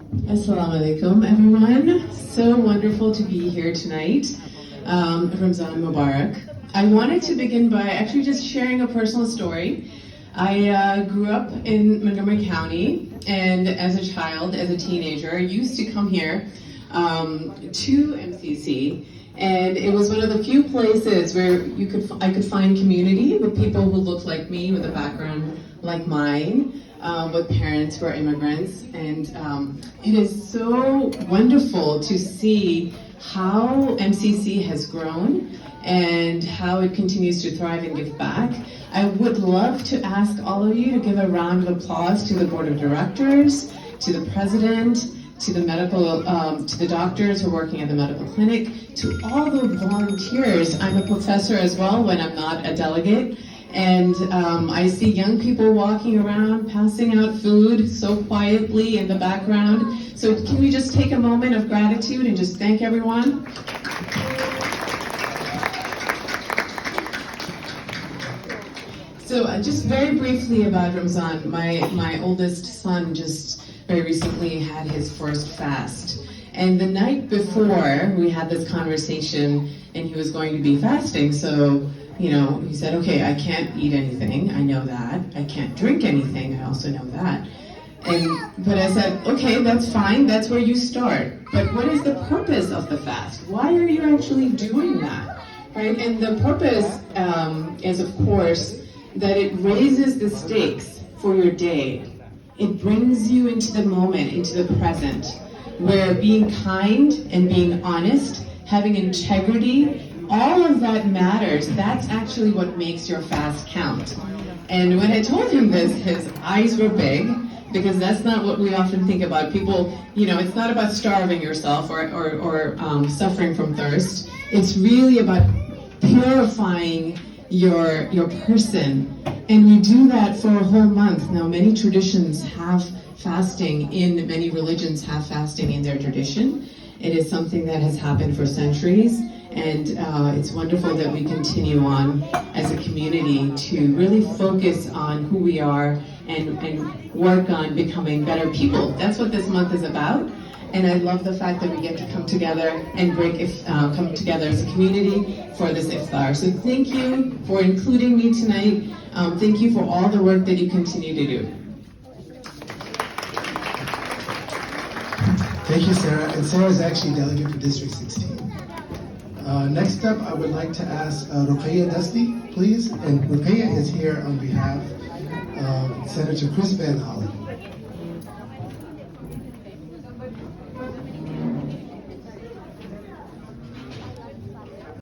Assalamu alaikum, everyone. So wonderful to be here tonight. Ramzan Mubarak. I wanted to begin by actually just sharing a personal story. I grew up in Montgomery County, and as a child, as a teenager, I used to come here to MCC, and it was one of the few places where I could find community with people who looked like me, with a background like mine, with parents who are immigrants, and it is so wonderful to see how MCC has grown and how it continues to thrive and give back. I would love to ask all of you to give a round of applause to the board of directors, to the president, to the medical, to the doctors who are working at the medical clinic, to all the volunteers. I'm a professor as well when I'm not a delegate. And I see young people walking around, passing out food so quietly in the background. So can we just take a moment of gratitude and just thank everyone? So just very briefly about Ramzan, my oldest son just very recently had his first fast. And the night before, we had this conversation, and he was going to be fasting, so he said, okay, I can't eat anything, I know that. I can't drink anything, I also know that. But I said, okay, that's fine, that's where you start. But what is the purpose of the fast? Why are you actually doing that, right? And the purpose is, of course, that it raises the stakes for your day. It brings you into the moment, into the present, where being kind and being honest, having integrity, all of that matters. That's actually what makes your fast count. And when I told him this, his eyes were big, because that's not what we often think about. People, it's not about starving yourself or suffering from thirst. It's really about purifying your person. And we do that for a whole month. Now, many traditions have fasting many religions have fasting in their tradition. It is something that has happened for centuries. And it's wonderful that we continue on as a community to really focus on who we are and work on becoming better people. That's what this month is about. And I love the fact that we get to come together and come together as a community for this iftar. So thank you for including me tonight. Thank you for all the work that you continue to do. Thank you, Sarah. And Sarah is actually delegate for District 16. Next up, I would like to ask Ruqayya Dusty, please. And Ruqayya is here on behalf of Senator Chris Van Hollen.